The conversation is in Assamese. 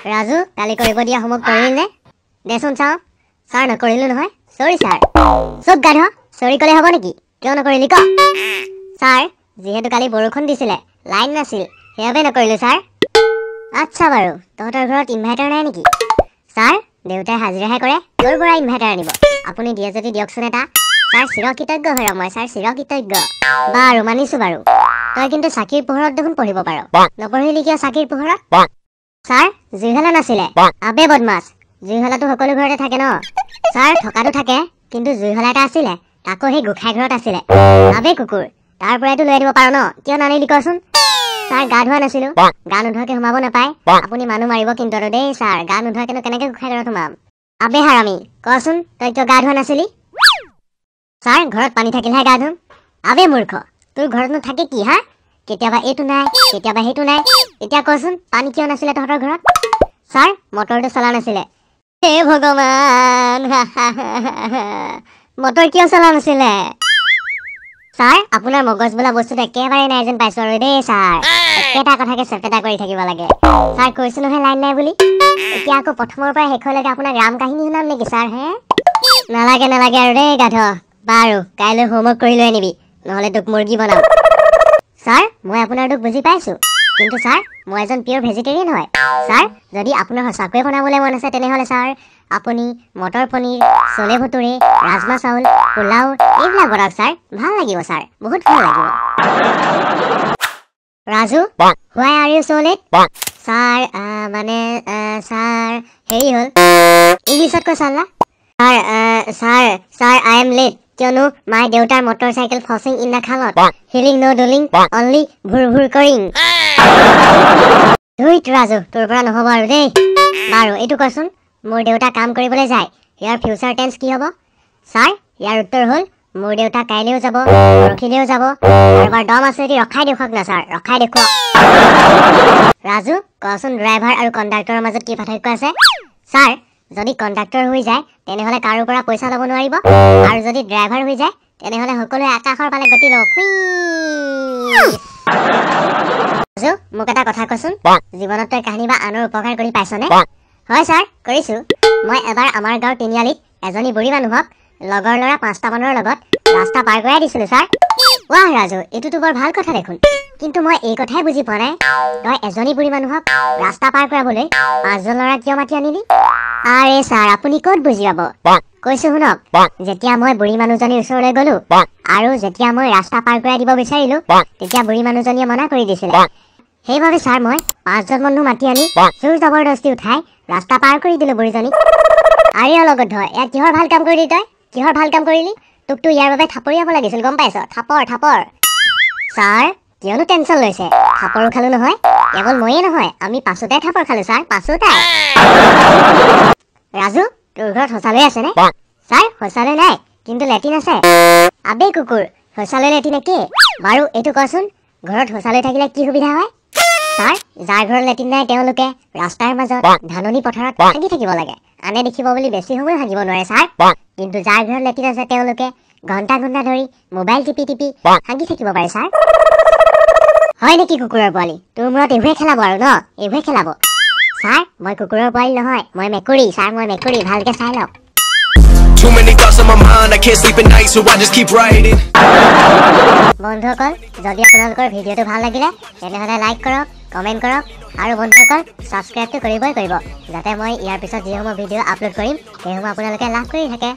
ৰাজু কালি কৰিব দিয়া হোমৱৰ্ক কৰিলি নে দেচোন চাও ছাৰ নকৰিলো নহয় সৰি ছাৰ চুপ গাধ সৰি কলে হ'ব নেকি কিয় নকৰিলি ক ছাৰ যেহেতু কালি বৰষুণ দিছিলে লাইন নাছিল হেয়াবে নকৰিলো ছাৰ আচ্ছা বাৰু তহঁতৰ ঘৰত ইনভাৰ্টাৰ নাই নেকি ছাৰ দেউতাই হাজিৰাহে কৰে তোৰ পৰা ইনভাৰ্টাৰ আনিব আপুনি দিয়ে যদি দিয়কচোন এটা ছাৰ চিৰকৃতজ্ঞ হৈ মই ছাৰ চিৰকৃতজ্ঞ বাৰু মানিছো বাৰু তই কিন্তু চাকিৰ পোহৰত দেখোন পঢ়িব পাৰ নপঢ়িলি কিয় চাকিৰ পোহৰত ছাৰ জুইশলা নাছিলে আবে বদমাছ জুইশলাটো সকলো ঘৰতে থাকে ন ছাৰ থকাটো থাকে কিন্তু জুইশলা এটা আছিলে তাকো সেই গোখাই ঘৰত আছিলে আবে কুকুৰ তাৰ পৰাইতো লৈ আনিব পাৰ ন কিয় নানিলি কচোন ছাৰ গা ধোৱা নাছিলো গা নোধোৱাকে সোমাব নাপায় আপুনি মানুহ মাৰিব কিন্তু দেই ছাৰ গা নোধোৱাকেনো কেনেকে গোখাই ঘৰত সোমাম আবে হাৰামি কচোন তই কিয় গা ধোৱা নাছিলি ছাৰ ঘৰত পানী থাকিলেহে গা ধুম আবে মূৰ্খ তোৰ ঘৰতনো থাকে কি হা কেতিয়াবা এইটো নাই কেতিয়াবা সেইটো নাই এতিয়া কচোন পানী কিয় নাছিলে তহঁতৰ ঘৰত ছাৰ মটৰটো চলা নাছিলে হে ভগৱান মটৰ কিয় চলা নাছিলে ছাৰ আপোনাৰ মগজ বোলা বস্তুটো একেবাৰে নাই যেন পাইছো আৰু দেই ছাৰ একেটা কথাকে চেপেটা কৰি থাকিব লাগে ছাৰ কৈছো নহয় লাইন নাই বুলি এতিয়া আকৌ প্ৰথমৰ পৰা শেষলৈকে আপোনাক ৰাম কাহিনী শুনাম নেকি ছাৰ হে নালাগে নালাগে আৰু দেই গাধ বাৰু কাইলৈ হোমৱৰ্ক কৰি লৈ আনিবি নহ'লে তোক মুৰ্গী বনাম ছাৰ মই আপোনাৰ দুখ বুজি পাইছো কিন্তু ছাৰ মই এজন পিয়ৰ ভেজিটেৰিয়ান হয় ছাৰ যদি আপোনাৰ সঁচাকৈয়ে বনাবলৈ মন আছে তেনেহ'লে ছাৰ আপুনি মটৰ পনীৰ চলে ভটুৰে ৰাজমা চাউল পোলাও এইবিলাক বনাওক ছাৰ ভাল লাগিব ছাৰ বহুত ভাল লাগিব Raju why are you so late sir মানে ছাৰ হেৰি হ'ল ইংলিছত কৈ চালা ছাৰ আই এম লেট কিয়নো মাই দেউতাৰ মটৰ চাইকেল ফচিং ইন দ্য খালত হিলিং ন ডুলিং অনলি ভুৰ ভুৰ কৰিং ধুইত ৰাজু তোৰ পৰা নহ'ব আৰু দেই বাৰু এইটো কচোন মোৰ দেউতা কাম কৰিবলৈ যায় ইয়াৰ ফিউচাৰ টেন্স কি হ'ব ছাৰ ইয়াৰ উত্তৰ হ'ল মোৰ দেউতা কাইলৈও যাব পৰহিলৈও যাব এবাৰ দম আছে যদি ৰখাই দেখুৱাওক না ছাৰ ৰখাই দেখুৱাওক ৰাজু কচোন ড্ৰাইভাৰ আৰু কণ্ডাক্টৰৰ মাজত কি পাৰ্থক্য আছে ছাৰ যদি কণ্ডাক্টৰ হৈ যায় তেনেহ'লে কাৰো পৰা পইচা ল'ব নোৱাৰিব আৰু যদি ড্ৰাইভাৰ হৈ যায় তেনেহ'লে সকলোৱে আকাশৰ ফালে গতি ল'ব ৰাজু মোক এটা কথা কচোন জীৱনত তই কাহিনী বা আনৰ উপকাৰ কৰি পাইছনে হয় ছাৰ কৰিছো মই এবাৰ আমাৰ গাঁৱৰ তিনিআলিত এজনী বুঢ়ী মানুহক লগৰ ল'ৰা 5টা মানৰ লগত ৰাস্তা পাৰ কৰাই দিছিলো ছাৰ ৱাহ ৰাজু এইটোতো বৰ ভাল কথা দেখোন কিন্তু মই এই কথাই বুজি পোৱা নাই তই এজনী বুঢ়ী মানুহক ৰাস্তা পাৰ কৰাবলৈ 5জন ল'ৰা কিয় মাতি আনিলি আৰে ছাৰ আপুনি ক'ত বুজি পাব কৈছো শুনক যেতিয়া মই বুঢ়ী মানুহজনীৰ ওচৰলৈ গলো আৰু যেতিয়া মই ৰাস্তা পাৰ কৰাই দিব বিচাৰিলো তেতিয়া বুঢ়ী মানুহজনীয়ে মনা কৰি দিছিলে সেইবাবে ছাৰ মই 5জন মানুহ মাতি আনি জোৰ জবৰদস্তি উঠাই ৰাস্তা পাৰ কৰি দিলো বুঢ়ীজনীক আৰে অলগত ধৰ ইয়াত কিহৰ ভাল কাম কৰিলি তই কিহৰ ভাল কাম কৰিলি তোকতো ইয়াৰ বাবে থাপৰিয়াব লাগিছিল গম পাইছ থাপৰ ছাৰ কিয়নো টেনচন লৈছে থাপৰো খালো নহয় কেৱল ময়ে নহয় আমি পাছতে থাপৰ খালো ছাৰ পাছতে ৰাজু তোৰ ঘৰত শৌচালয় আছে নে ছাৰ শৌচালয় নাই কিন্তু লেট্ৰিন আছে আবে কুকুৰ শৌচালয় লেট্ৰিন একে বাৰু এইটো কচোন ঘৰত শৌচালয় থাকিলে কি সুবিধা হয় ছাৰ যাৰ ঘৰত লেট্ৰিন নাই তেওঁলোকে ৰাস্তাৰ মাজত ধাননি পথাৰত হাগি থাকিব লাগে আনে দেখিব বুলি বেছি সময় হাগিব নোৱাৰে ছাৰ কিন্তু যাৰ ঘৰত লেট্ৰিন আছে তেওঁলোকে ঘণ্টা ঘণ্টা ধৰি মোবাইল টিপি টিপি হাগি থাকিব পাৰে ছাৰ হয় নেকি কুকুৰৰ পোৱালি তোৰ মূৰত এইবোৰে খেলাব আৰু ন এইবোৰে খেলাব ছাৰ মই কুকুৰৰ পোৱালি নহয় মই মেকুৰী ছাৰ মই মেকুৰী ভালকে চাই লওক Too many thoughts on my mind, I can't sleep at night, so I just keep writing. বন্ধুসকল যদি আপোনালোকৰ ভিডিঅ'টো ভাল লাগিলে তেনেহ'লে লাইক কৰক কমেণ্ট কৰক আৰু বন্ধুসকল ছাবস্ক্ৰাইবটো কৰিবই কৰিব যাতে মই ইয়াৰ পিছত যিসমূহ ভিডিঅ' আপলোড কৰিম সেইসমূহ আপোনালোকে লাভ কৰি থাকে